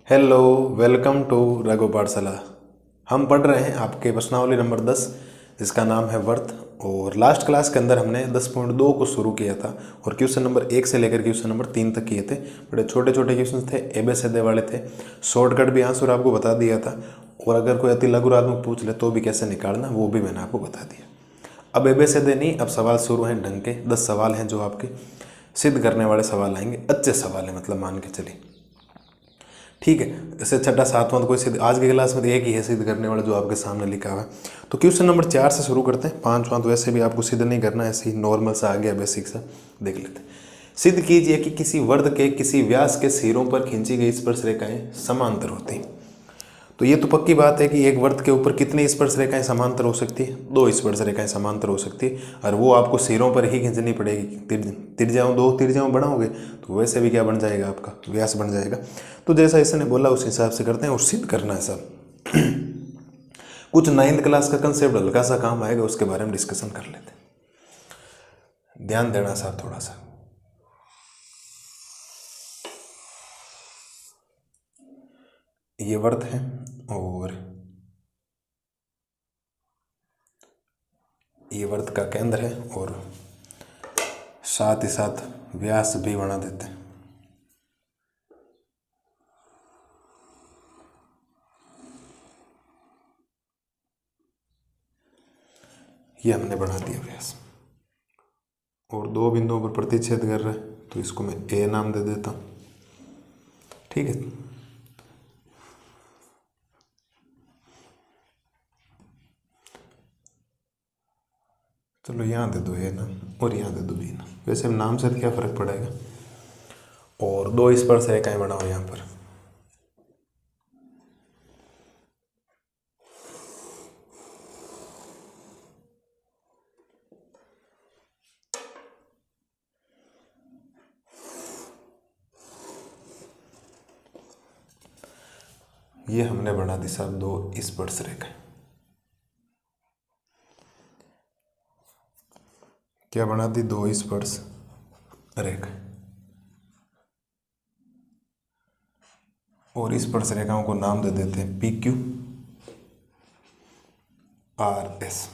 Hello, welcome to Raghu पाठशाला। हम पढ़ रहे हैं आपके प्रश्नावली नंबर 10 जिसका नाम है वर्थ। और लास्ट क्लास के अंदर हमने 10.2 को शुरू किया था और क्वेश्चन नंबर 1 से लेकर क्वेश्चन नंबर 3 तक किए थे। बड़े छोटे छोटे क्वेश्चन थे, एबेसेदे वाले थे। शॉर्टकट भी आंसर आपको बता दिया था और अगर कोई अति लघुरात्मक पूछ ले तो भी कैसे निकालना वो भी मैंने आपको बता दिया। अब एबेसेदे नहीं, अब सवाल शुरू हैं ढंग के। 10 सवाल हैं जो आपके सिद्ध करने वाले सवाल आएंगे। अच्छे सवाल हैं, मतलब मान के चलिए, ठीक है। इससे छठा सातवां तो कोई सिद्ध आज की क्लास में एक ही है सिद्ध करने वाला जो आपके सामने लिखा हुआ है। तो क्वेश्चन नंबर 4 से शुरू करते हैं। पांचवां तो वैसे भी आपको सिद्ध नहीं करना, ऐसे ही नॉर्मल सा आ गया, बेसिक सा देख लेते हैं। सिद्ध कीजिए कि किसी वर्ग के किसी व्यास के सिरों पर खींची गई स्पर्श रेखाएं समांतर होती हैं। तो ये तो पक्की बात है कि एक वृत्त के ऊपर कितनी स्पर्श रेखाएं समांतर हो सकती है? 2 स्पर्श रेखाएं समांतर हो सकती है और वो आपको सिरों पर ही खींचनी पड़ेगी। तिरछाओं 2 तिरछाओं बढ़ाओगे तो वैसे भी क्या बन जाएगा, आपका व्यास बन जाएगा। तो जैसा इसने बोला उस हिसाब से करते हैं और सिद्ध करना है सब। कुछ 9th क्लास का कंसेप्ट हल्का सा काम आएगा, उसके बारे में डिस्कशन कर लेते हैं। ध्यान देना साहब थोड़ा सा। ये वर्त है और ये वर्त का केंद्र है और साथ ही साथ व्यास भी बना देते हैं। ये हमने बना दिया व्यास और 2 बिंदुओं पर प्रतिच्छेद कर रहा है तो इसको मैं ए नाम दे देता हूँ, ठीक है। चलो यहाँ दे दो ए नाम और यहाँ दे दो बी नाम, वैसे नाम से क्या फर्क पड़ेगा। और 2 स्पर्श रेखाएं बनाओ यहाँ पर। ये हमने बना दी साहब 2 स्पर्श रेखाएं। क्या बना दी? 2 स्पर्श रेखा। और स्पर्श रेखाओं को नाम दे देते हैं पी क्यू आर एस।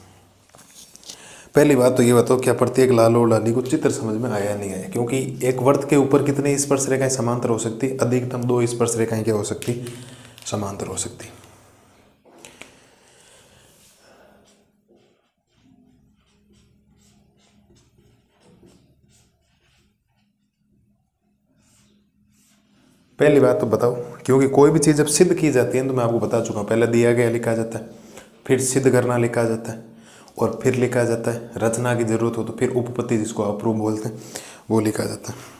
पहली बात तो ये बताओ, क्या प्रत्येक लाल और लाली को चित्र समझ में आया नहीं आया? क्योंकि एक वर्त के ऊपर कितनी स्पर्श रेखाएं समांतर हो सकती? अधिकतम 2 स्पर्श रेखाएं क्या हो सकती? समांतर हो सकती। पहली बात तो बताओ, क्योंकि कोई भी चीज़ जब सिद्ध की जाती है तो मैं आपको बता चुका हूँ, पहले दिया गया लिखा जाता है, फिर सिद्ध करना लिखा जाता है और फिर लिखा जाता है रचना की जरूरत हो तो फिर उपपत्ति, जिसको अप्रूव बोलते हैं, वो लिखा जाता है।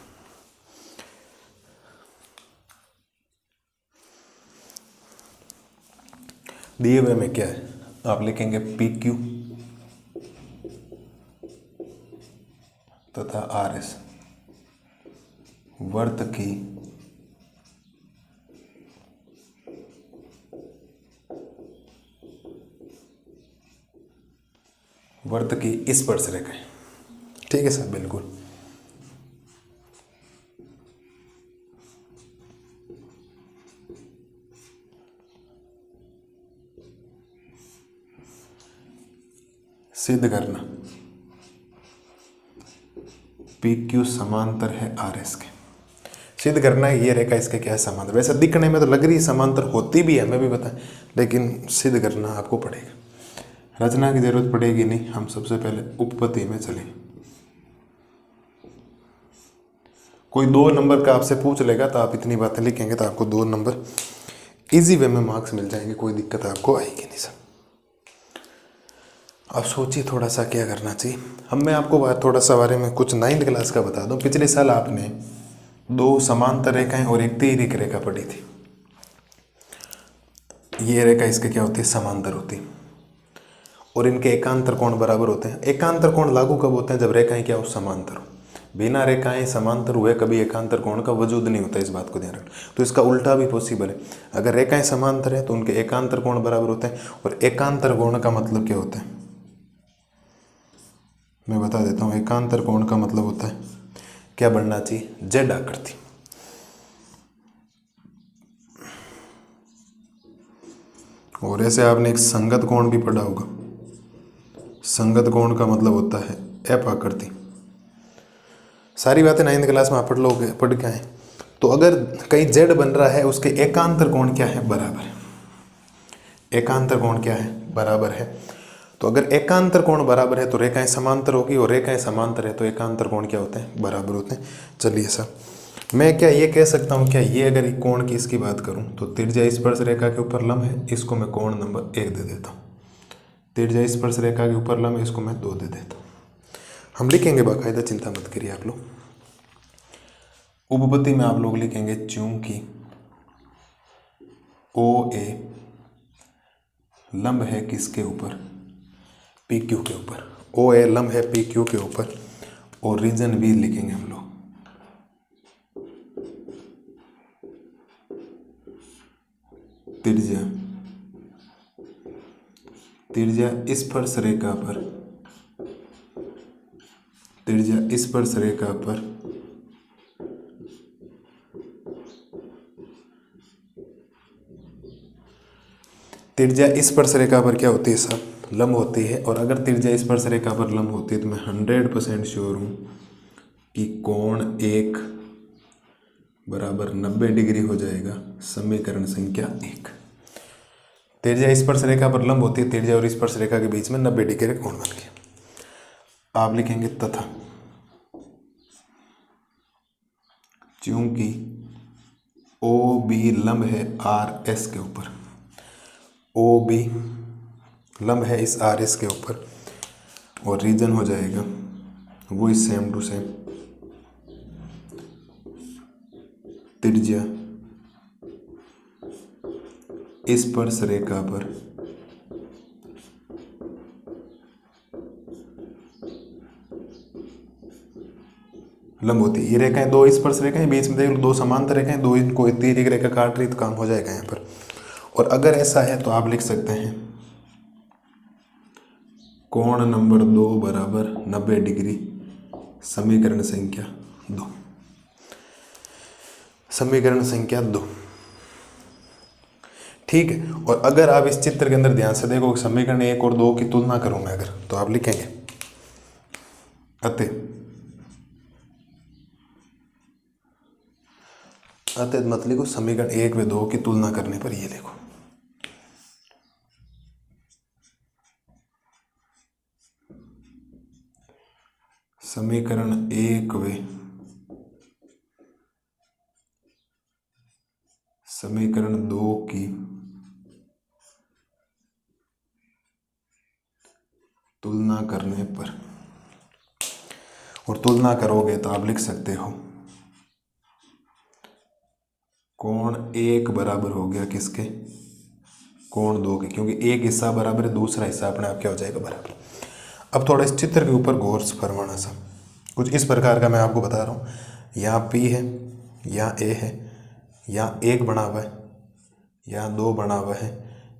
दिए हुए में क्या है, आप लिखेंगे पी क्यू तथा आर एस वर्त की स्पर्श रेखाएं, ठीक है सर, बिल्कुल। सिद्ध करना पी क्यू समांतर है आर एस के। सिद्ध करना है ये रेखा इसके क्या है समांतर। वैसे दिखने में तो लग रही है समांतर, होती भी है, हमें भी पता है, लेकिन सिद्ध करना आपको पड़ेगा। रचना की जरूरत पड़ेगी नहीं, हम सबसे पहले उपपत्ति में चले। कोई 2 नंबर का आपसे पूछ लेगा तो आप इतनी बातें लिखेंगे तो आपको 2 नंबर इजी वे में मार्क्स मिल जाएंगे, कोई दिक्कत आपको आएगी नहीं सर। अब सोचिए थोड़ा सा क्या करना चाहिए। मैं आपको थोड़ा सा बारे में कुछ 9th क्लास का बता दूं। पिछले साल आपने 2 समांतर रेखाएं और एक तिर्यक रेखा पढ़ी थी। ये रेखा इसके क्या होती है? समांतर होती है और इनके एकांतर कोण बराबर होते हैं। एकांतर कोण लागू कब होते हैं? जब रेखाएं क्या हो? समांतर हो। बिना रेखाएं समांतर हुए कभी एकांतर कोण का वजूद नहीं होता, इस बात को ध्यान रखना। तो इसका उल्टा भी पॉसिबल है, अगर रेखाएं समांतर है तो उनके एकांतर कोण बराबर होते हैं। और एकांतर कोण का मतलब क्या होता है मैं बता देता हूँ। एकांतर कोण का मतलब होता है, क्या बनना चाहिए? जेड आकृति। और ऐसे आपने एक संगत कोण भी पढ़ा होगा। संगत कोण का मतलब होता है एप आकृति। सारी बातें 9th क्लास में आप पढ़ के आए। तो अगर कहीं जेड बन रहा है, उसके एकांतर कोण क्या है? बराबर है। एकांतर कोण क्या है? बराबर है। तो अगर एकांतर कोण बराबर है तो रेखाएं समांतर होगी, और रेखाएं समांतर है तो एकांतर कोण क्या होते हैं? बराबर होते हैं। चलिए सर, मैं क्या ये कह सकता हूँ क्या, ये अगर कोण की इसकी बात करूँ तो त्रिज्या स्पर्श रेखा के ऊपर लंब है, इसको मैं कोण नंबर 1 दे देता हूँ। त्रिज्या स्पर्श रेखा के ऊपर लंब है, इसको मैं 2 दे देता हूँ। हम लिखेंगे बाकायदा, चिंता मत करिए आप लोग। उपपत्ति में आप लोग लिखेंगे चूंकि ओ ए लंब है किसके ऊपर? पी क्यू के ऊपर। ओ ए लंब है पी क्यू के ऊपर, और रीजन भी लिखेंगे हम लोग। त्रिज्या स्पर्श रेखा पर, त्रिज्या स्पर्श रेखा पर त्रिज्या स्पर्श रेखा पर क्या होती है साहब? लंब होती है। और अगर त्रिज्या स्पर्श रेखा पर लंब होती है तो मैं 100% श्योर हूँ कि कोण 1 बराबर 90 डिग्री हो जाएगा। समीकरण संख्या 1। त्रिज्या स्पर्श रेखा पर लंब होती है, त्रिज्या और स्पर्श रेखा के बीच में 90 डिग्री का कोण बन गया। आप लिखेंगे तथा चूंकि ओ बी लंब है आर एस के ऊपर, ओ बी लंब है इस आर एस के ऊपर, और रीजन हो जाएगा वो इस सेम टू सेम त्रिज्या स्पर्श रेखा पर लंब होती है। ये रेखाएं दो स्पर्श रेखाएं, बीच में देख लो 2 समांतर रेखाएं, 2 इनको तीर एक रेखा काट रही तो काम हो जाएगा यहाँ पर। और अगर ऐसा है तो आप लिख सकते हैं कोण नंबर 2 बराबर 90 डिग्री। समीकरण संख्या 2। समीकरण संख्या 2, ठीक है। और अगर आप इस चित्र के अंदर ध्यान से देखो, समीकरण 1 और 2 की तुलना करूं मैं अगर, तो आप लिखेंगे अतः मत लिखो, समीकरण 1 व 2 की तुलना करने पर ये लिखो। समीकरण 1 व समीकरण 2 की तुलना करने पर, और तुलना करोगे तो आप लिख सकते हो कोण 1 बराबर हो गया किसके? कोण 2 के, क्योंकि एक हिस्सा बराबर है, दूसरा हिस्सा अपने आप क्या हो जाएगा? बराबर। अब थोड़ा इस चित्र के ऊपर गौर से फरमाना सा, कुछ इस प्रकार का मैं आपको बता रहा हूँ। यहाँ P है, यहाँ A है, यहाँ 1 बना हुआ है, यहाँ 2 बना हुआ है,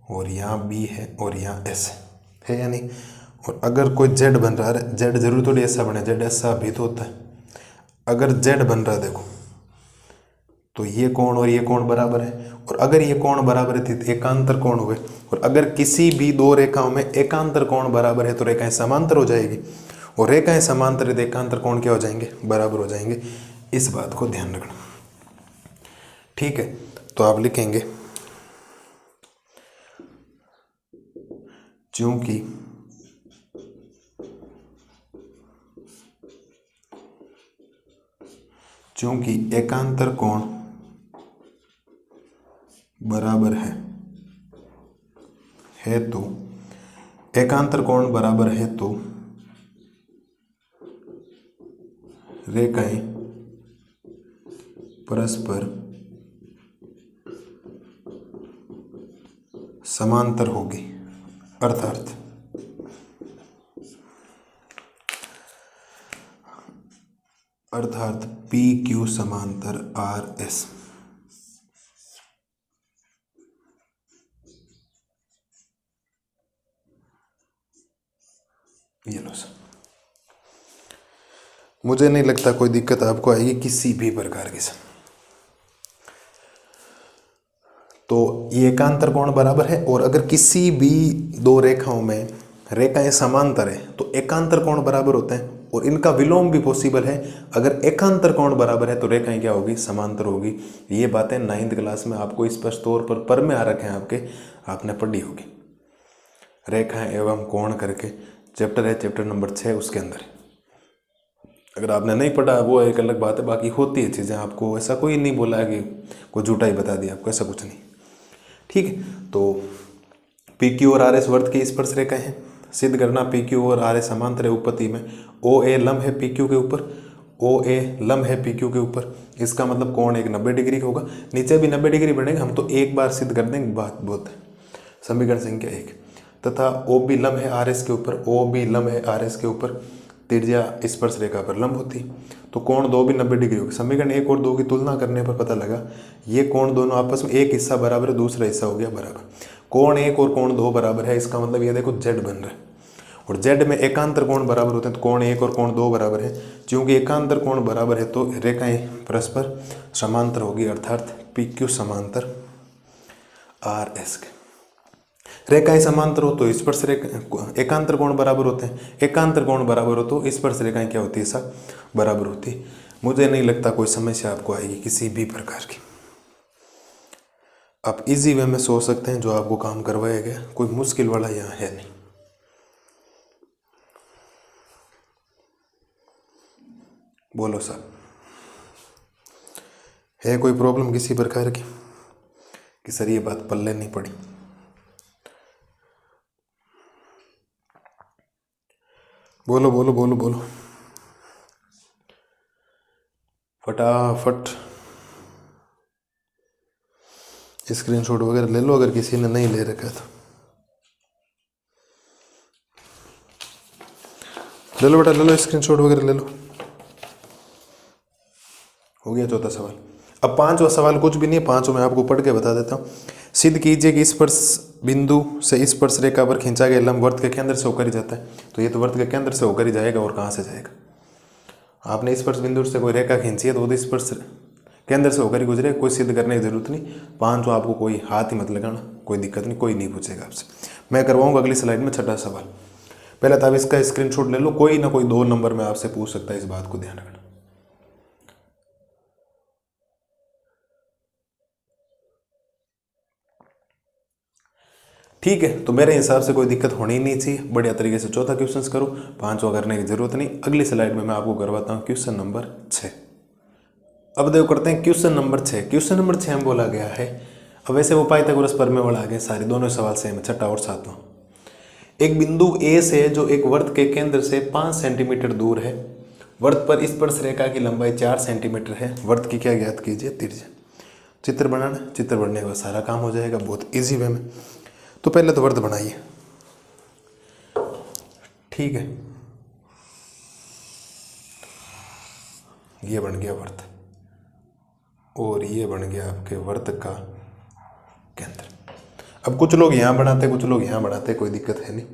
और यहाँ B है, और यहाँ S है या नहीं? और अगर कोई Z बन रहा है, Z जरूर थोड़ी ऐसा बने, Z ऐसा भी तो होता है। अगर Z बन रहा है देखो, तो ये कोण और ये कोण बराबर है, और अगर ये कोण बराबर है तो एकांतर कोण हुए। और अगर किसी भी 2 रेखाओं में एकांतर कोण बराबर है तो रेखाएं समांतर हो जाएगी, और रेखाएं समांतर है तो एकांतर कोण क्या हो जाएंगे? बराबर हो जाएंगे। इस बात को ध्यान रखना, ठीक है। तो आप लिखेंगे चूंकि एकांतर कोण बराबर है तो एकांतर कोण बराबर है तो रेखाएं परस्पर समांतर होगी, अर्थात पी क्यू समांतर आर एस। ये लो सर, मुझे नहीं लगता कोई दिक्कत आपको आएगी किसी भी प्रकार की सर। तो ये एकांतर कोण बराबर है। और अगर किसी भी दो रेखाओं में रेखाएं समांतर है तो एकांतर कोण बराबर होते हैं, और इनका विलोम भी पॉसिबल है। अगर एकांतर कोण बराबर है तो रेखाएं क्या होगी, समांतर होगी। ये बातें 9th क्लास में आपको स्पष्ट तौर पर में आ रखे हैं आपके, आपने पढ़ी होगी। रेखाएं एवं कोण करके चैप्टर है, चैप्टर नंबर 6 उसके अंदर। अगर आपने नहीं पढ़ा वो एक अलग बात है, बाकी होती है चीज़ें। आपको ऐसा कोई नहीं बोला है कि कोई झूठा ही बता दिया आपको, ऐसा कुछ नहीं। ठीक है, तो पी क्यू और आर एस वर्त की स्पर्श रेखाएं हैं। सिद्ध करना पी क्यू और आर एस समांतर है उपपत्ति में। ओ ए लंब है पी क्यू के ऊपर, ओ ए लंब है पी क्यू के ऊपर। इसका मतलब कोण एक 90 डिग्री का होगा। नीचे भी 90 डिग्री बनेगा, हम तो एक बार सिद्ध कर देंगे, बात बहुत है। समीकरण संख्या 1। तथा ओ बी लंब है आर एस के ऊपर, ओ बी लंब है आर एस के ऊपर, त्रिज्या स्पर्श रेखा पर लंब होती, तो कोण 2 भी 90 डिग्री होगी। समीकरण 1 और 2 की तुलना करने पर पता लगा ये कोण दोनों आपस में एक हिस्सा बराबर है, दूसरा हिस्सा हो गया बराबर। कोण 1 और कोण 2 बराबर है, इसका मतलब ये देखो जेड बन रहा है, और जेड में एकांतर कोण बराबर होते हैं, तो कोण 1 और कोण 2 बराबर है। क्योंकि एकांतर कोण बराबर है तो रेखाएं परस्पर समांतर होगी, अर्थात पी क्यू समांतर आर एस के। रेखाएं समांतर हो तो स्पर्श रेखा, एकांतर कोण बराबर होते हैं, एकांतर कोण बराबर हो तो स्पर्श रेखाएं क्या होती है, सब बराबर होती है। मुझे नहीं लगता कोई समस्या आपको आएगी किसी भी प्रकार की। आप इजी वे में सोच सकते हैं, जो आपको काम करवाया गया कोई मुश्किल वाला यहाँ है नहीं। बोलो साहब, है कोई प्रॉब्लम किसी प्रकार की कि सर ये बात पल्ले नहीं पड़ी? बोलो बोलो बोलो बोलो फटाफट। स्क्रीनशॉट वगैरह ले लो अगर किसी ने नहीं ले रखा तो। ले लो बेटा, ले लो स्क्रीनशॉट वगैरह ले लो। हो गया चौथा सवाल। अब पांचवा सवाल कुछ भी नहीं है, पांचों में आपको पढ़ के बता देता हूँ। सिद्ध कीजिए कि स्पर्श बिंदु से स्पर्श रेखा पर खींचा गया लंब वर्त के केंद्र से होकर ही जाता है। तो ये तो वर्त के केंद्र से होकर ही जाएगा, और कहाँ से जाएगा? आपने स्पर्श बिंदु से कोई रेखा खींची है तो वो स्पर्श केंद्र से होकर ही गुजरे, कोई सिद्ध करने की जरूरत नहीं। पांचों आपको कोई हाथ ही मत लगाना, कोई दिक्कत नहीं, कोई नहीं पूछेगा आपसे। मैं करवाऊंगा अगली स्लाइड में छठा सवाल। पहले तो आप इसका स्क्रीनशॉट ले लो, कोई ना कोई 2 नंबर में आपसे पूछ सकता है, इस बात को ध्यान रखना। ठीक है, तो मेरे हिसाब से कोई दिक्कत होनी ही नहीं चाहिए। बढ़िया तरीके से चौथा क्वेश्चन करो, पांचवा करने की जरूरत नहीं। अगली स्लाइड में मैं आपको करवाता हूँ क्वेश्चन नंबर 6। अब देखो करते हैं क्वेश्चन नंबर 6। क्वेश्चन नंबर 6 में बोला गया है, अब वैसे वो पाइथागोरस प्रमेय वाला आ गया, सारे दोनों सवाल सेम है, छठा और सातवां। एक बिंदु ए से जो एक वर्त के केंद्र से 5 सेंटीमीटर दूर है, वर्त पर स्पर्श रेखा की लंबाई 4 सेंटीमीटर है, वर्त की क्या ज्ञात कीजिए, त्रिज्या। चित्र बनाना, चित्र बनने के बाद सारा काम हो जाएगा बहुत इजी वे में। तो पहले तो वर्त बनाइए, ठीक है। ये बन गया वर्त, और ये बन गया आपके वर्त का केंद्र। अब कुछ लोग यहां बनाते, कुछ लोग यहां बनाते, कोई दिक्कत है नहीं।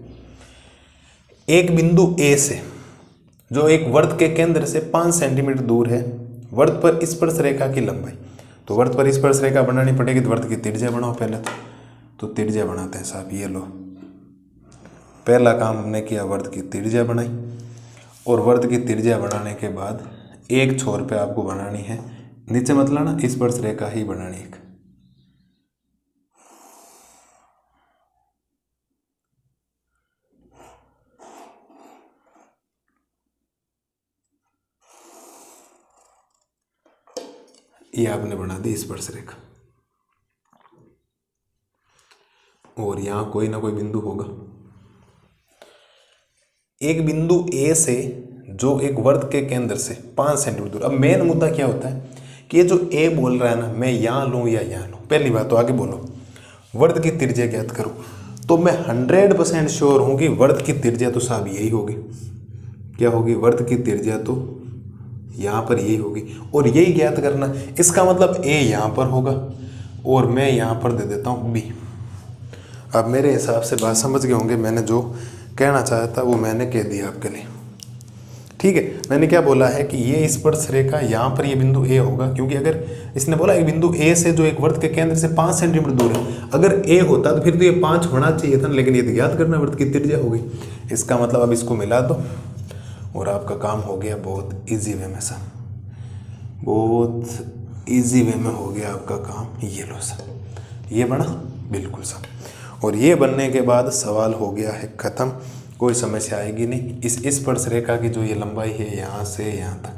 एक बिंदु ए से जो एक वर्त के केंद्र से 5 सेंटीमीटर दूर है, वर्त पर स्पर्श रेखा की लंबाई, तो वर्त पर स्पर्श रेखा बनानी पड़ेगी, तो वर्त की त्रिज्या बनाओ पहले तो त्रिज्या बनाते हैं साहब। ये लो, पहला काम हमने किया, वर्त की त्रिज्या बनाई, और वर्त की त्रिज्या बनाने के बाद एक छोर पे आपको बनानी है, नीचे मत लाना, स्पर्श रेखा ही बनानी है। ये आपने बना दी स्पर्श रेखा, और यहां कोई ना कोई बिंदु होगा। एक बिंदु ए से जो एक वर्त के केंद्र से 5 सेंटीमीटर दूर। अब मेन मुद्दा क्या होता है कि ये जो ए बोल रहा है ना, मैं यहां लूं या यहां लूं। पहली बात तो आगे बोलो, वर्त की त्रिज्या ज्ञात करो, तो मैं 100% श्योर हूं कि वर्त की त्रिज्या तो साहब यही होगी। क्या होगी? वर्त की त्रिज्या तो यहां पर यही होगी, और यही ज्ञात करना। इसका मतलब ए यहां पर होगा, और मैं यहां पर दे देता हूं बी। अब मेरे हिसाब से बात समझ गए होंगे, मैंने जो कहना चाहा था वो मैंने कह दिया आपके लिए, ठीक है, मैंने क्या बोला है कि ये स्पर्श रेखा यहाँ पर ये बिंदु ए होगा, क्योंकि अगर इसने बोला एक बिंदु ए से जो एक वृत्त के केंद्र से 5 सेंटीमीटर दूर है, अगर ए होता तो फिर तो ये 5 होना चाहिए था, लेकिन ये तो ज्ञात करना वृत्त की त्रिज्या हो गई। इसका मतलब अब इसको मिला दो और आपका काम हो गया बहुत ईजी वे में सर, बहुत ईजी वे में हो गया आपका काम। ये लो सर, ये बना बिल्कुल सर। और ये बनने के बाद सवाल हो गया है ख़त्म, कोई समस्या आएगी नहीं। इस स्पर्श रेखा की जो ये लंबाई है यहाँ से यहाँ तक,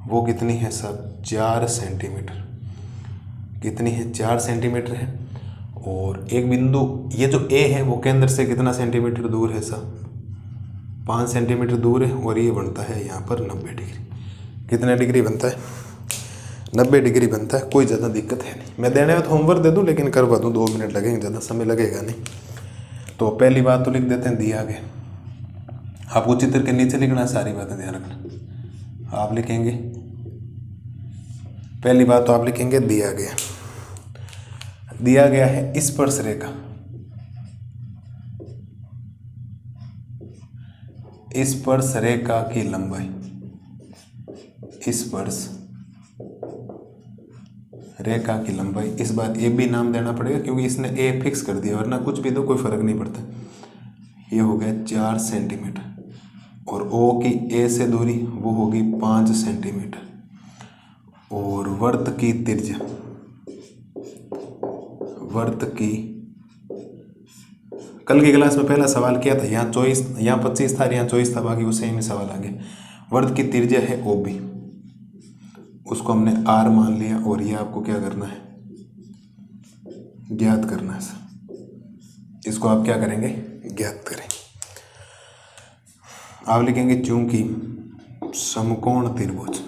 वो कितनी है सब 4 सेंटीमीटर। कितनी है 4 सेंटीमीटर है। और एक बिंदु ये जो ए है वो केंद्र से कितना सेंटीमीटर दूर है सब 5 सेंटीमीटर दूर है। और ये बनता है यहाँ पर 90 डिग्री। कितना डिग्री बनता है 90 डिग्री बनता है। कोई ज़्यादा दिक्कत है नहीं। मैं देने में तो होमवर्क दे दूँ लेकिन करवा दूँ, 2 मिनट लगेंगे, ज़्यादा समय लगेगा नहीं। तो पहली बात तो लिख देते हैं दिया गया। आपको चित्र के नीचे लिखना है, सारी बातें ध्यान रखना। आप लिखेंगे पहली बात तो आप लिखेंगे दिया गया। दिया गया है स्पर्श रेखा, स्पर्श रेखा की लंबाई, स्पर्श रेखा की लंबाई। इस बार ए बी नाम देना पड़ेगा क्योंकि इसने ए फिक्स कर दिया, वरना कुछ भी दो कोई फर्क नहीं पड़ता। ये हो गया 4 सेंटीमीटर। और ओ की ए से दूरी वो होगी 5 सेंटीमीटर। और वृत्त की त्रिज्या, वृत्त की, कल की क्लास में पहला सवाल किया था, यहाँ 24, यहाँ 25 था, यहाँ 24 था, बाकी वो सेम ही सवाल आ गया। वृत्त की त्रिज्या है ओ बी, उसको हमने आर मान लिया। और ये आपको क्या करना है ज्ञात करना है सर। इसको आप क्या करेंगे ज्ञात करेंगे। आप लिखेंगे चूंकि समकोण त्रिभुज,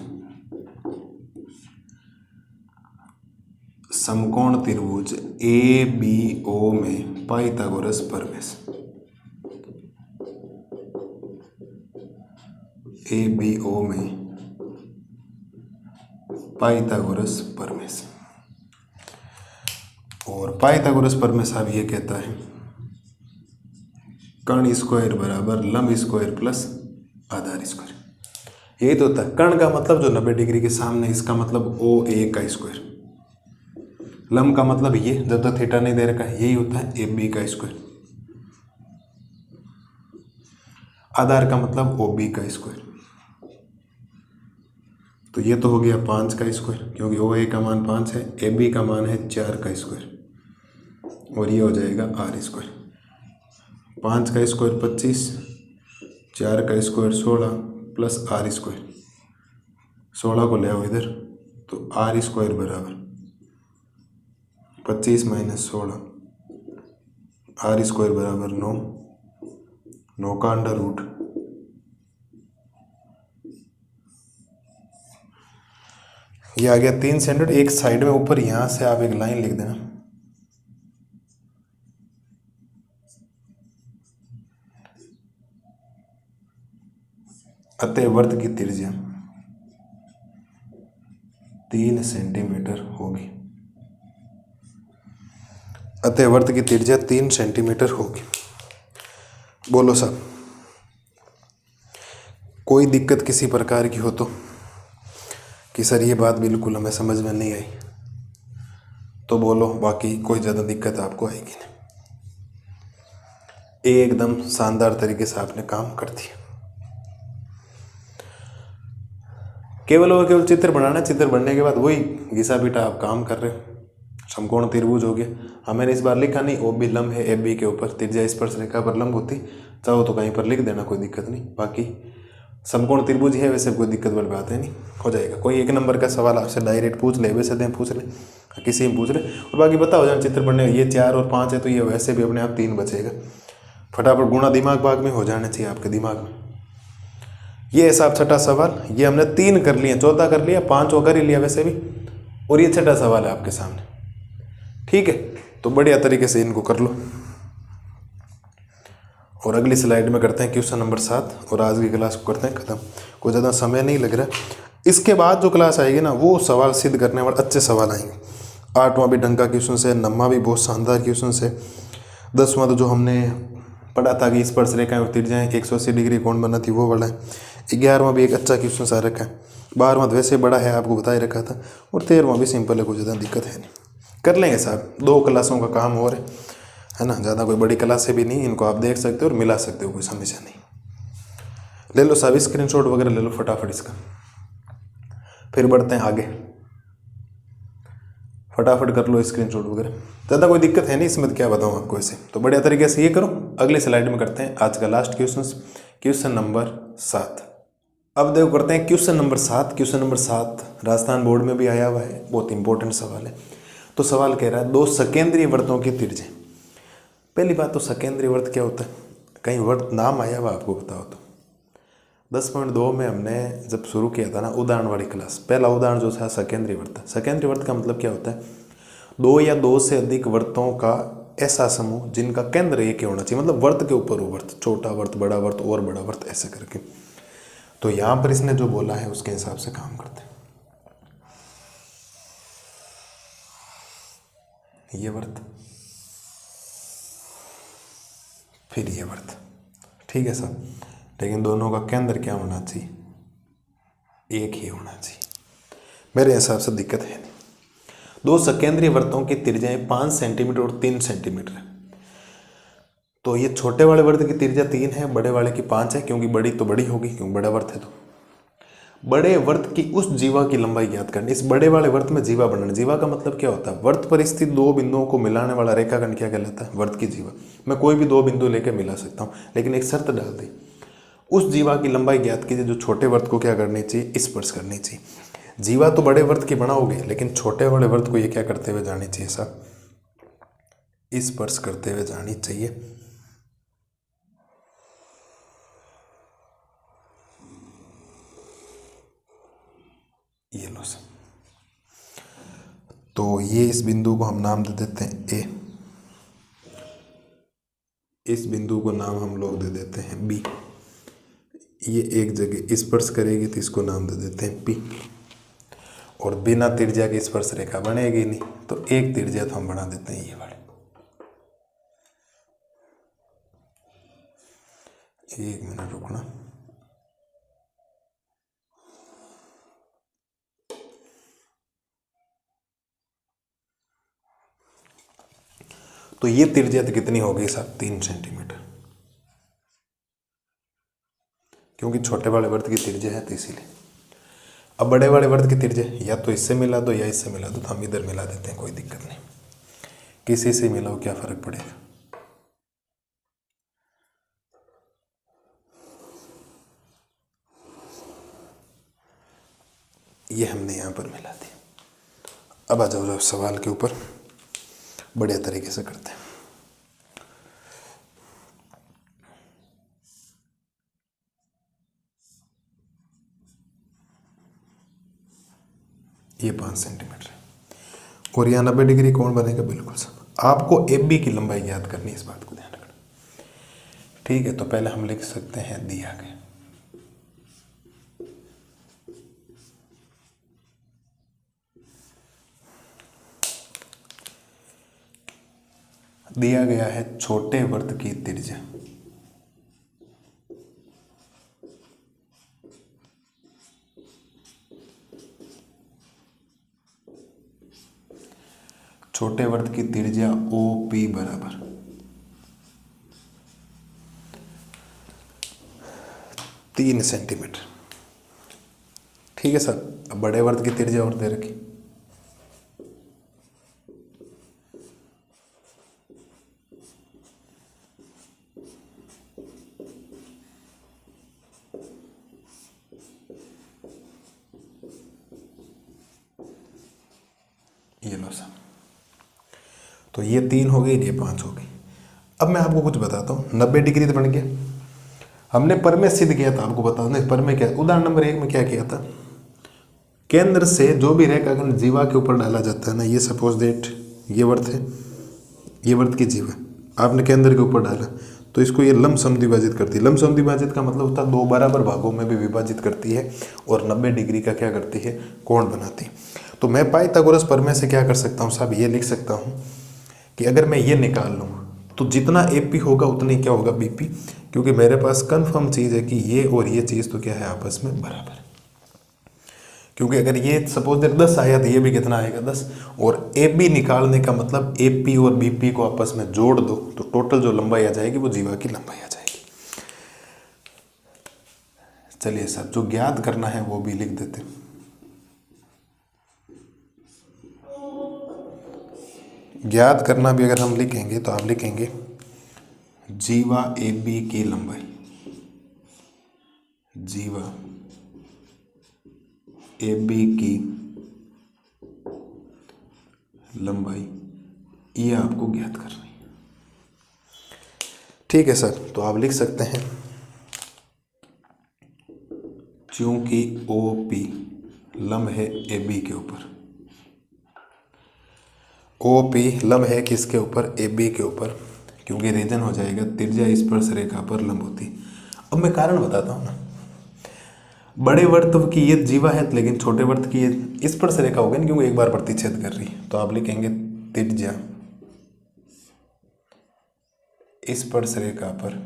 समकोण त्रिभुज ए बी ओ में पाइथागोरस प्रमेय, ए बी ओ में पाइथागोरस प्रमेय। और पाइथागोरस प्रमेय साहब ये कहता है कर्ण स्क्वायर बराबर लंब स्क्वायर प्लस आधार स्क्वायर। यही तो होता है। कर्ण का मतलब जो 90 डिग्री के सामने, इसका मतलब ओ ए का स्क्वायर। लंब का मतलब ये, जब तक थीटा नहीं दे रखा है, यही होता है ए बी का स्क्वायर। आधार का मतलब ओ बी का स्क्वायर। तो ये तो हो गया 5 का स्क्वायर, क्योंकि ओ ए का मान 5 है, ए बी का मान है 4 का स्क्वायर। और ये हो जाएगा आर स्क्वायर। 5 का स्क्वायर 25, 4 का स्क्वायर 16 प्लस आर स्क्वायर। 16 को ले आओ इधर, तो आर स्क्वायर बराबर 25 माइनस 16, आर स्क्वायर बराबर 9, 9 का अंडर रूट, ये आ गया 3 सेंटीमीटर। एक साइड में ऊपर यहाँ से आप एक लाइन लिख देना, अतः वृत्त की त्रिज्या 3 सेंटीमीटर होगी। अतः वृत्त की त्रिज्या 3 सेंटीमीटर होगी। बोलो साहब, कोई दिक्कत किसी प्रकार की हो कि सर ये बात बिल्कुल हमें समझ में नहीं आई, तो बोलो, बाकी कोई ज़्यादा दिक्कत आपको आएगी नहीं। एकदम शानदार तरीके से आपने काम कर दिया। केवल और केवल चित्र बनाना, चित्र बनने के बाद वही घिसा पीटा आप काम कर रहे हो। समकोण त्रिभुज हो गया। हमें इस बार लिखा नहीं, ओ बी लंब है ए बी के ऊपर, त्रिज्या स्पर्श रेखा पर लंब होती, चाहो तो कहीं पर लिख देना, कोई दिक्कत नहीं। बाकी समकोण त्रिभुज है, वैसे कोई दिक्कत वाली बात है नहीं, हो जाएगा। कोई 1 नंबर का सवाल आपसे डायरेक्ट पूछ ले, वैसे दें पूछ ले, किसी में पूछ ले, और बाकी बताओ जान चित्र बनने। ये 4 और 5 है तो ये वैसे भी अपने आप 3 बचेगा। फटाफट गुणा दिमाग भाग में हो जाना चाहिए आपके दिमाग में। ये ऐसा 6ठा सवाल, ये हमने 3 कर लिए, 14 कर लिया, 5 और कर ही लिया वैसे भी, और ये 6ठा सवाल है आपके सामने। ठीक है, तो बढ़िया तरीके से इनको कर लो। और अगली स्लाइड में करते हैं क्वेश्चन नंबर 7, और आज की क्लास को करते हैं ख़त्म। कोई ज़्यादा समय नहीं लग रहा। इसके बाद जो क्लास आएगी ना, वो सवाल सिद्ध करने वाले अच्छे सवाल आएंगे। 8वां भी ढंग का क्वेश्चन से, 9वां भी बहुत शानदार क्वेश्चन से, 10वां तो जो हमने पढ़ा था कि स्पर्श रेखाएं और त्रिज्याएं 180 डिग्री कोण बना थी, वो वाला है। 11वां भी एक अच्छा क्वेश्चन सा रखा है, 12वां वैसे बड़ा है आपको बता ही रखा था, और 13वां भी सिंपल है, कोई ज़्यादा दिक्कत है नहीं, कर लेंगे साहब। 2 क्लासों का काम और है ना, ज़्यादा कोई बड़ी क्लास से भी नहीं, इनको आप देख सकते हो और मिला सकते हो, कोई समस्या नहीं। ले लो साहब स्क्रीनशॉट वगैरह ले लो फटाफट इसका, फिर बढ़ते हैं आगे, फटाफट कर लो स्क्रीनशॉट वगैरह, ज़्यादा कोई दिक्कत है नहीं इसमें, क्या बताऊँ आपको ऐसे, तो बढ़िया तरीके से ये करो। अगले स्लाइड में करते हैं आज का लास्ट क्वेश्चन, क्वेश्चन नंबर 7। अब देखो करते हैं question number 7। Question number 7 Rajasthan board में भी आया हुआ है, बहुत इंपॉर्टेंट सवाल है। तो सवाल कह रहा है 2 सकेंद्रीय वृत्तों की त्रिज्या। पहली बात तो सकेंद्रीय वृत्त क्या होता है, कहीं वृत्त नाम आया हुआ आपको बताओ तो। 10.2 में हमने जब शुरू किया था ना उदाहरण वाली क्लास, पहला उदाहरण जो था सकेंद्रीय वृत्त। सकेंद्रीय वृत्त का मतलब क्या होता है, 2 या 2 से अधिक वृत्तों का ऐसा समूह जिनका केंद्र एक ही होना चाहिए, मतलब वृत्त के ऊपर वो वृत्त, छोटा वृत्त, बड़ा वृत्त और बड़ा वृत्त, ऐसे करके। तो यहाँ पर इसने जो बोला है उसके हिसाब से काम करते हैं। ये वृत्त, फिर ये वृत्त, ठीक है सर, लेकिन दोनों का केंद्र क्या होना चाहिए, एक ही होना चाहिए, मेरे हिसाब से दिक्कत है नहीं। 2 सकेंद्रीय वृत्तों की त्रिज्याएं 5 सेंटीमीटर और 3 सेंटीमीटर है। तो ये छोटे वाले वृत्त की त्रिज्या 3 है, बड़े वाले की 5 है, क्योंकि बड़ी तो बड़ी होगी क्योंकि बड़ा वृत्त है। तो बड़े वृत्त की उस जीवा की लंबाई ज्ञात करनी। इस बड़े वाले वृत्त में जीवा बनाना। जीवा का मतलब क्या होता है, वृत्त पर स्थित 2 बिंदुओं को मिलाने वाला रेखाखंड क्या कहलाता है, वृत्त की जीवा। मैं कोई भी 2 बिंदु लेकर मिला सकता हूँ, लेकिन एक शर्त डाल दी, उस जीवा की लंबाई ज्ञात कीजिए जो छोटे वृत्त को क्या करनी चाहिए, स्पर्श करनी चाहिए। जीवा तो बड़े वृत्त की बनाओगे, लेकिन छोटे वाले वृत्त को ये क्या करते हुए जानी चाहिए साहब, स्पर्श करते हुए जानी चाहिए। ये लो सर, तो ये इस बिंदु को हम नाम दे देते हैं ए, इस बिंदु को नाम हम लोग दे देते हैं बी। ये एक जगह स्पर्श करेगी तो इसको नाम दे देते हैं पी। और बिना त्रिज्या की स्पर्श रेखा बनेगी नहीं, तो एक त्रिज्या तो हम बना देते हैं ये वाले। एक मिनट रुकना, तो ये त्रिज्या तो कितनी हो गई साहब, 3 सेंटीमीटर, क्योंकि छोटे वाले वृत्त की त्रिज्या है तो इसीलिए। अब बड़े वाले वृत्त की त्रिज्या या तो इससे मिला दो या इससे मिला दो, तो हम इधर मिला देते हैं, कोई दिक्कत नहीं, किसी से मिलाओ क्या फर्क पड़ेगा। ये हमने यहाँ पर मिला दिया। अब आ जाओ सवाल के ऊपर, बढ़िया तरीके से करते हैं। ये 5 सेंटीमीटर और यहाँ 90 डिग्री कौन बनेगा, बिल्कुल सब। आपको ए बी की लंबाई याद करनी है, इस बात को ध्यान रखना, ठीक है। तो पहले हम लिख सकते हैं दिया गया, दिया गया है छोटे वृत्त की त्रिज्या, छोटे वृत्त की त्रिज्या ओ पी बराबर 3 सेंटीमीटर, ठीक है सर। अब बड़े वृत्त की त्रिज्या और दे रखी, ये लो सर। तो ये 3 हो गई, ये 5 हो गई। अब मैं आपको कुछ बताता हूँ, 90 डिग्री तो बन गया, हमने पर में सिद्ध किया था, आपको बता दें पर में क्या, उदाहरण नंबर 1 में क्या किया था, केंद्र से जो भी रेखाखंड जीवा के ऊपर डाला जाता है ना, ये सपोज दैट ये वृत्त है, ये वृत्त की जीवा आपने केंद्र के ऊपर डाला, तो इसको ये लंब समद्विभाजित करती है। लंब समद्विभाजित का मतलब होता है 2 बराबर भागों में भी विभाजित करती है और 90 डिग्री का क्या करती है, कोण बनाती है। तो मैं पाइथागोरस प्रमेय से क्या कर सकता हूँ साहब, ये लिख सकता हूँ कि अगर मैं ये निकाल लूँ तो जितना ए पी होगा उतनी क्या होगा बी पी, क्योंकि मेरे पास कन्फर्म चीज़ है कि ये और ये चीज़ तो क्या है आपस में बराबर है। क्योंकि अगर ये सपोज 10 आया तो ये भी कितना आएगा 10, और ए बी निकालने का मतलब ए पी और बी पी को आपस में जोड़ दो तो टोटल जो लंबाई आ जाएगी वो जीवा की लंबाई आ जाएगी। चलिए सर, जो ज्ञात करना है वो भी लिख देते हैं। ज्ञात करना भी अगर हम लिखेंगे तो आप लिखेंगे जीवा ए बी की लंबाई, जीवा ए बी की लंबाई, ये आपको ज्ञात करनी है। ठीक है सर, तो आप लिख सकते हैं चूंकि ओ पी लंब है ए बी के ऊपर, ओ पी लंब है किसके ऊपर, ए बी के ऊपर, क्योंकि रीजन हो जाएगा त्रिज्या स्पर्श रेखा पर लंब होती। अब मैं कारण बताता हूँ ना, बड़े वर्त की ये जीवा है लेकिन छोटे वर्त की ये स्पर्श रेखा होगी ना, क्योंकि एक बार प्रतिच्छेद कर रही है। तो आप लिखेंगे त्रिज्या स्पर्श रेखा पर,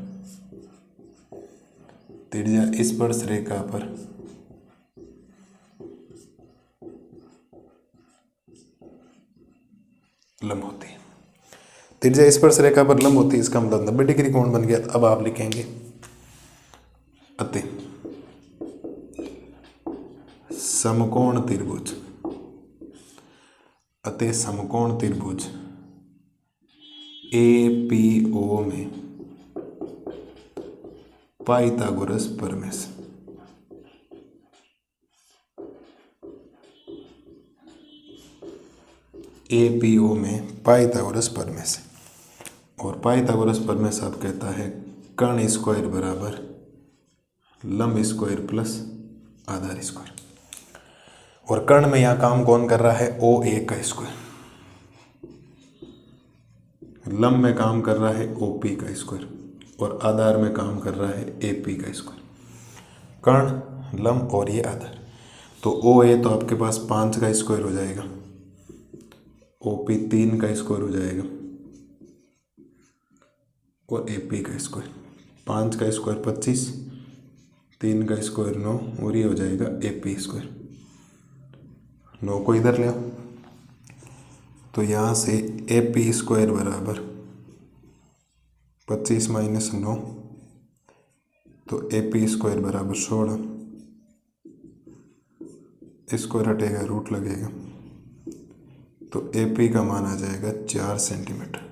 त्रिज्या स्पर्श रेखा पर लंब होती है। त्रिज्या स्पर्श रेखा पर लंब होती है, इसका मतलब 90 डिग्री कोण बन गया। अब आप लिखेंगे अतः समकोण त्रिभुज, अतः समकोण त्रिभुज ए पी ओ में पाइथागोरस प्रमेय से, ए पी ओ में पाइथागोरस प्रमेय से, और पाइथागोरस प्रमेय से आप कहता है कर्ण स्क्वायर बराबर लंब स्क्वायर प्लस आधार स्क्वायर। और कर्ण में यहाँ काम कौन कर रहा है, ओ ए का स्क्वायर, लंब में काम कर रहा है ओ पी का स्क्वायर, और आधार में काम कर रहा है ए पी का स्क्वायर। कर्ण, लंब और ये आधार, तो ओ ए तो आपके पास 5 का स्क्वायर हो जाएगा, ओ पी 3 का स्क्वायर हो जाएगा, और ए पी का स्क्वायर 5 का स्क्वायर 25, 3 का स्क्वायर 9, और ये हो जाएगा ए पी स्क्वायर। 9 को इधर ले आओ, तो यहाँ से ए पी स्क्वायर बराबर 25 माइनस 9, तो ए पी स्क्वायर बराबर 16, स्क्वायर हटेगा रूट लगेगा, तो ए पी का मान आ जाएगा 4 सेंटीमीटर।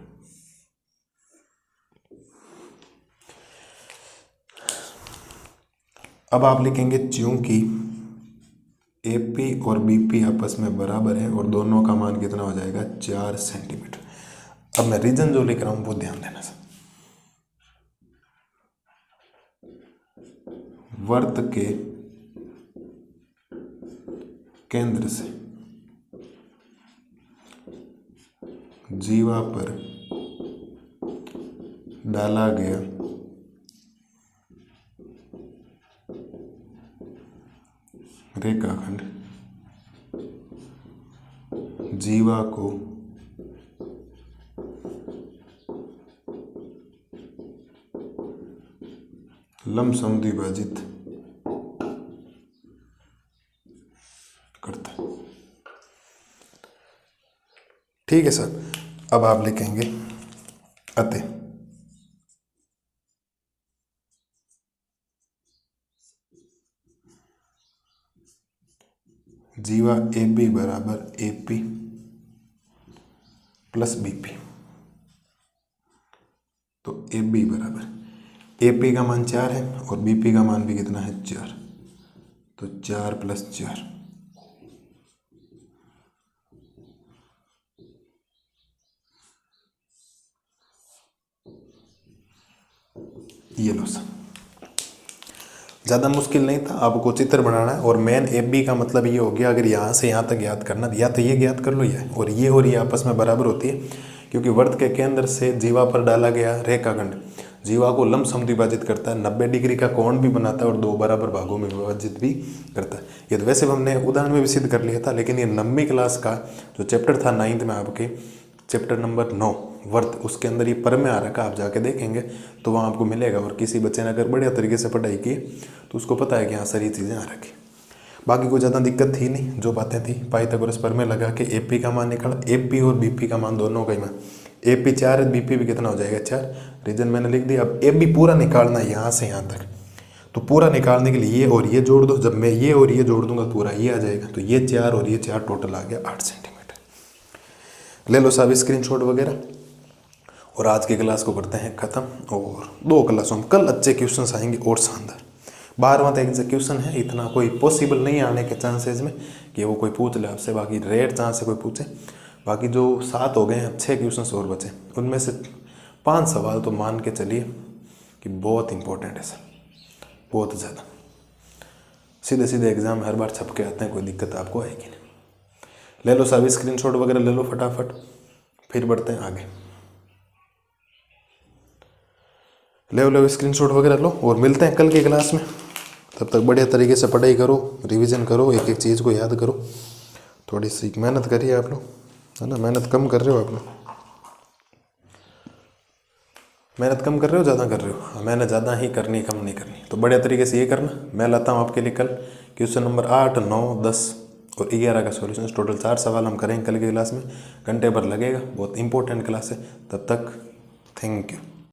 अब आप लिखेंगे चूंकि ए पी और बी पी आपस में बराबर है और दोनों का मान कितना हो जाएगा 4 सेंटीमीटर। अब मैं रीजन जो लिख रहा हूं वो ध्यान देना सर। वर्त के केंद्र से जीवा पर डाला गया रेखाखंड जीवा को लंब समद्विभाजित करता है। ठीक है सर, अब आप लिखेंगे अतः जीवा ए बी बराबर A P plus B P. तो ए बी बराबर ए पी का मान 4 है और बी पी का मान भी कितना है 4, तो 4 प्लस 4, ये लो सर। ज़्यादा मुश्किल नहीं था, आपको चित्र बनाना है। और मेन ए बी का मतलब ये हो गया, अगर यहाँ से यहाँ तक ज्ञात करना, या तो ये ज्ञात कर लो या और ये आपस में बराबर होती है, क्योंकि वर्त के केंद्र से जीवा पर डाला गया रेखाखंड जीवा को लंब समद्विभाजित करता है, 90 डिग्री का कोण भी बनाता है और 2 बराबर भागों में विभाजित भी करता है। ये तो वैसे हमने उदाहरण में भी सिद्ध कर लिया था, लेकिन ये 9वीं क्लास का जो चैप्टर था 9th में, आपके चैप्टर नंबर 9 वर्थ, उसके अंदर ये पर में आ रखा, आप जाके देखेंगे तो वहाँ आपको मिलेगा। और किसी बच्चे ने अगर बढ़िया तरीके से पढ़ाई की तो उसको पता है कि हाँ सर ये चीज़ें आ रखी। बाकी कोई ज़्यादा दिक्कत थी नहीं, जो बातें थी पाइथागोरस पर में लगा के एपी का मान निकाला। एपी और बीपी का मान दोनों का ही मान, एपी 4 है, बीपी भी कितना हो जाएगा 4, रीजन मैंने लिख दिया। अब एपी पूरा निकालना है यहाँ से यहाँ तक, तो पूरा निकालने के लिए ये और ये जोड़ दो, जब मैं ये और ये जोड़ दूंगा पूरा ये आ जाएगा, तो ये 4 और ये 4 टोटल आ गया 8 सेंटीमीटर। ले लो साहब स्क्रीनशॉट वगैरह, और आज की क्लास को करते हैं ख़त्म। और 2 क्लासों में कल अच्छे क्वेश्चन आएंगे और शानदार। 12वां तक क्वेश्चन है, इतना कोई पॉसिबल नहीं आने के चांसेस में कि वो कोई पूछ ले आपसे, बाकी रेयर चांस है कोई पूछे। बाकी जो 7 हो गए हैं, 6 क्वेश्चन और बचे, उनमें से 5 सवाल तो मान के चलिए कि बहुत इंपॉर्टेंट है सर, बहुत ज़्यादा। सीधे सीधे एग्जाम हर बार छप के आते हैं, कोई दिक्कत आपको आएगी नहीं। ले लो साहब स्क्रीनशॉट वगैरह ले लो फटाफट, फिर बढ़ते हैं आगे। ले स्क्रीनशॉट वगैरह लो, और मिलते हैं कल की क्लास में। तब तक बढ़िया तरीके से पढ़ाई करो, रिवीजन करो, एक एक चीज़ को याद करो, थोड़ी सी मेहनत करिए आप लोग, है ना। मेहनत कम कर रहे हो आप लोग, मेहनत कम कर रहे हो ज़्यादा कर रहे हो? मैंने ज़्यादा ही करनी, कम नहीं करनी। तो बढ़िया तरीके से ये करना। मैं लाता हूँ आपके लिए कल क्वेश्चन नंबर 8, 9, 10 और 11 का सॉल्यूशन। टोटल 4 सवाल हम करेंगे कल की क्लास में, घंटे भर लगेगा, बहुत इंपॉर्टेंट क्लास है। तब तक थैंक यू।